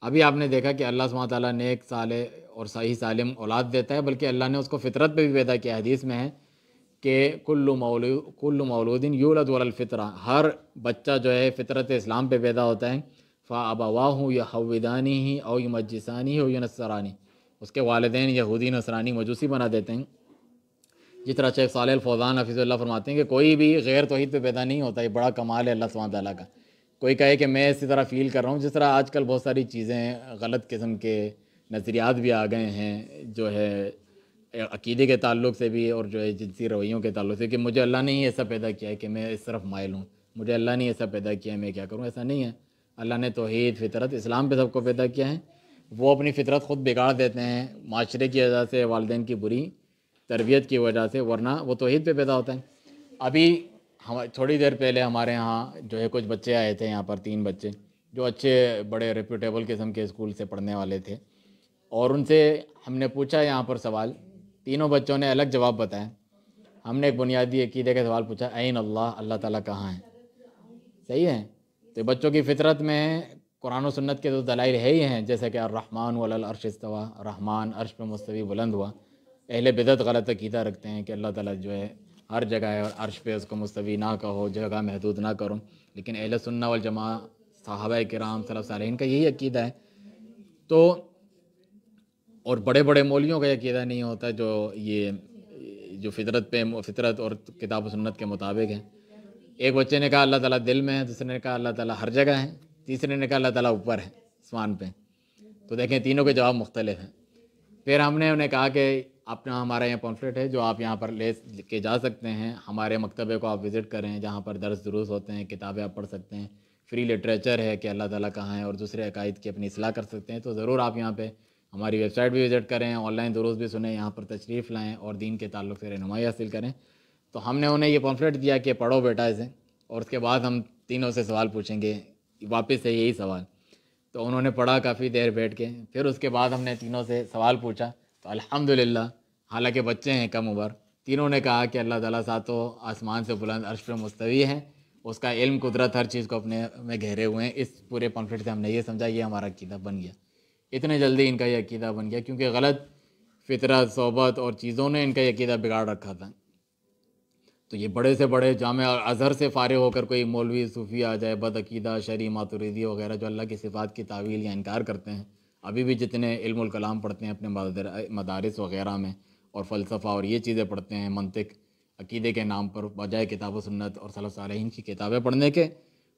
ابھی آپ نے دیکھا کہ اللہ سبحانہ تعالیٰ نیک صالح اور صحیح سالم اولاد دیتا ہے، بلکہ اللہ نے اس کو فطرت پہ بھی پیدا کیا۔ حدیث میں ہے کہ کل مولود یولد علی الفطرہ، ہر بچہ جو ہے فطرت اسلام پہ پیدا ہوتا ہے۔ فَأَبَوَاهُ يَحْوِدَانِهِ أَوْ يُمَجِّسَانِهِ أَوْ يُنَصِّرَانِهِ، اس کے والدین یہودی نصرانی مجوسی بنا دیتے ہیں۔ جس طرح شیخ صالح الفوزان حفظ اللہ فرماتے ہیں کہ کوئی بھی غیر توحید پہ پیدا نہیں ہوتا، یہ بڑا کمال ہے اللہ سبحانہ تعالیٰ کا۔ کوئی کہے کہ میں اسی طرح فیل کر رہا ہوں، جس طرح آج کل بہت ساری چیزیں غلط قسم کے نظریات بھی آ گئے ہیں، جو ہے عقیدے کے تعلق سے بھی اور جو ہے جنسی رویوں کے تعلق سے، کہ مجھے اللہ نے ہی ایسا پیدا کیا ہے کہ میں اس طرف مائل ہوں، مجھے اللہ نے ایسا پیدا کیا ہے میں کیا کروں۔ ایسا نہیں ہے، اللہ نے توحید فطرت اسلام پہ سب کو پیدا کیا ہے۔ وہ اپنی فطرت خود بگاڑ دیتے ہیں معاشرے کی وجہ سے، والدین کی بری تربیت کی وجہ سے، ورنہ وہ توحید پہ پیدا ہوتا ہے۔ ابھی تھوڑی دیر پہلے ہمارے ہاں جو ہے کچھ بچے آئے تھے یہاں پر، 3 بچے جو اچھے بڑے ریپیوٹیبل قسم کے اسکول سے پڑھنے والے تھے، اور ان سے ہم نے پوچھا یہاں پر سوال، تینوں بچوں نے الگ جواب بتایا۔ ہم نے ایک بنیادی عقیدے کا سوال پوچھا، این اللہ، اللہ تعالیٰ کہاں ہے؟ صحیح ہے؟ تو بچوں کی فطرت میں قرآن و سنت کے تو دلائل ہے ہی ہیں، جیسے کہ الرحمن علی العرش استویٰ، رحمان عرش پہ مستوی بلند ہوا۔ اہل بدعت غلط عقیدہ رکھتے ہیں کہ اللہ تعالیٰ جو ہے ہر جگہ ہے اور عرش پہ اس کو مستوی نہ کہو، جگہ محدود نہ کرو، لیکن اہل سنہ والجماعہ صحابہ کرام سلف صالحین کا یہی عقیدہ ہے۔ تو اور بڑے بڑے مولویوں کا یہ عقیدہ نہیں ہوتا جو فطرت اور کتاب و سنت کے مطابق ہے۔ ایک بچے نے کہا اللہ تعالیٰ دل میں ہے، دوسرے نے کہا اللہ تعالیٰ ہر جگہ ہے، تیسرے نے کہا اللہ تعالیٰ اوپر ہے آسمان پہ۔ تو دیکھیں تینوں کے جواب مختلف ہیں۔ پھر ہم نے انہیں کہا کہ اپنا ہمارا یہاں پمفلٹ ہے جو آپ یہاں پر لے کے جا سکتے ہیں، ہمارے مکتبے کو آپ وزٹ کریں جہاں پر درس دروس ہوتے ہیں، کتابیں آپ پڑھ سکتے ہیں، فری لٹریچر ہے کہ اللہ تعالیٰ کہاں ہے، اور دوسرے عقائد کی اپنی اصلاح کر سکتے ہیں۔ تو ضرور آپ یہاں پہ ہماری ویب سائٹ بھی وزٹ کریں، آن لائن دروس بھی سنیں، یہاں پر تشریف لائیں اور دین کے تعلق سے رہنمائی حاصل کریں۔ تو ہم نے انہیں یہ پمفلٹ دیا کہ پڑھو بیٹا اسے، اور اس کے بعد ہم تینوں سے سوال پوچھیں گے، واپس سے یہی سوال۔ تو انہوں نے پڑھا کافی دیر بیٹھ کے، پھر اس کے بعد ہم نے تینوں سے سوال پوچھا، تو الحمدللہ حالانکہ بچے ہیں کم عمر، تینوں نے کہا کہ اللہ تعالیٰ ساتوں آسمان سے بلند عرش پہ مستوی ہے، اس کا علم قدرت ہر چیز کو اپنے میں گھیرے ہوئے ہیں۔ اس پورے پمفلٹ سے ہم نے یہ سمجھا، یہ ہمارا عقیدہ بن گیا۔ اتنے جلدی ان کا یہ عقیدہ بن گیا کیونکہ غلط فطرت، صحبت اور چیزوں نے ان کا یہ عقیدہ بگاڑ رکھا تھا۔ تو یہ بڑے سے بڑے جامعہ ازہر سے فارغ ہو کر کوئی مولوی صوفی آ جائے، بد عقیدہ شرعی ماتریدی وغیرہ جو اللہ کی صفات کی تعویل یا انکار کرتے ہیں، ابھی بھی جتنے علم الکلام پڑھتے ہیں اپنے مدارس وغیرہ میں، اور فلسفہ اور یہ چیزیں پڑھتے ہیں، منطق عقیدے کے نام پر بجائے کتاب و سنت اور سلف صالحین کی کتابیں پڑھنے کے،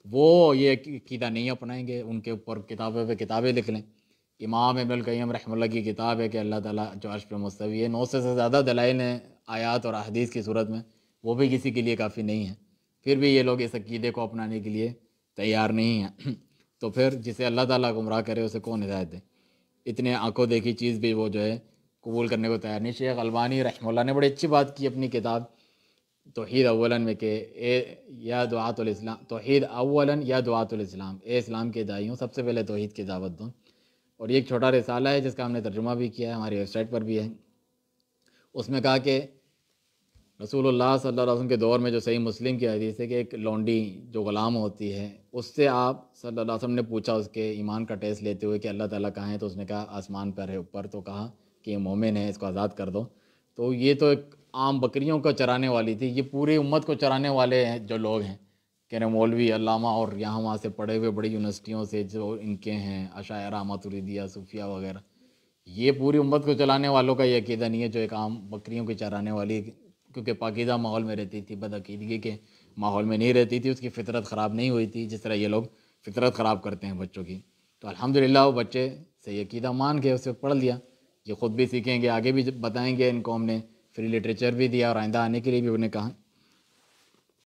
وہ یہ عقیدہ نہیں اپنائیں گے۔ ان کے اوپر کتابیں پہ کتابیں لکھ لیں۔ امام ابن القیم رحمہ اللہ کی کتاب ہے کہ اللہ تعالیٰ جو عرش پہ مستوی ہے، 900 سے زیادہ دلائل ہیں آیات اور احادیث کی صورت میں، وہ بھی کسی کے لیے کافی نہیں ہے، پھر بھی یہ لوگ اس عقیدے کو اپنانے کے لیے تیار نہیں ہیں۔ تو پھر جسے اللہ تعالیٰ گمراہ کرے اسے کون ہدایت دے؟ اتنے آنکھوں دیکھی چیز بھی وہ جو ہے قبول کرنے کو تیار نہیں۔ شیخ البانی رحمہ اللہ نے بڑی اچھی بات کی اپنی کتاب توحید اولاً میں کہ یا دعات الاسلام، توحید اولاً یا دعات الاسلام، اے اسلام کے داعیوں سب سے پہلے توحید کی دعوت دو۔ اور یہ ایک چھوٹا رسالہ ہے جس کا ہم نے ترجمہ بھی کیا ہے، ہماری ویب سائٹ پر بھی ہے۔ اس میں کہا کہ رسول اللہ صلی اللہ علیہ وسلم کے دور میں جو صحیح مسلم کی حدیث ہے کہ ایک لونڈی جو غلام ہوتی ہے، اس سے آپ صلی اللہ علیہ وسلم نے پوچھا اس کے ایمان کا ٹیسٹ لیتے ہوئے کہ اللہ تعالیٰ کہاں ہے، تو اس نے کہا آسمان پر ہے اوپر، تو کہا کہ یہ مومن ہے، اس کو آزاد کر دو۔ تو یہ تو ایک عام بکریوں کو چرانے والی تھی، یہ پوری امت کو چرانے والے ہیں جو لوگ ہیں، کہہ رہے مولوی علامہ اور یہاں وہاں سے پڑھے ہوئے بڑی یونیورسٹیوں سے جو ان کے ہیں اشاعرہ ماتریدیہ صوفیہ وغیرہ، یہ پوری امت کو چلانے والوں کا یہ عقیدہ نہیں ہے جو ایک عام بکریوں کی چرانے والی، کیونکہ پاکیزہ ماحول میں رہتی تھی، بد عقیدگی کے ماحول میں نہیں رہتی تھی، اس کی فطرت خراب نہیں ہوئی تھی جس طرح یہ لوگ فطرت خراب کرتے ہیں بچوں کی۔ تو الحمدللہ وہ بچے صحیح عقیدہ مان کے اسے پڑھ لیا، یہ خود بھی سیکھیں گے، آگے بھی بتائیں گے ان کو ہم نے فری لٹریچر بھی دیا اور آئندہ آنے کے لیے بھی انہیں کہا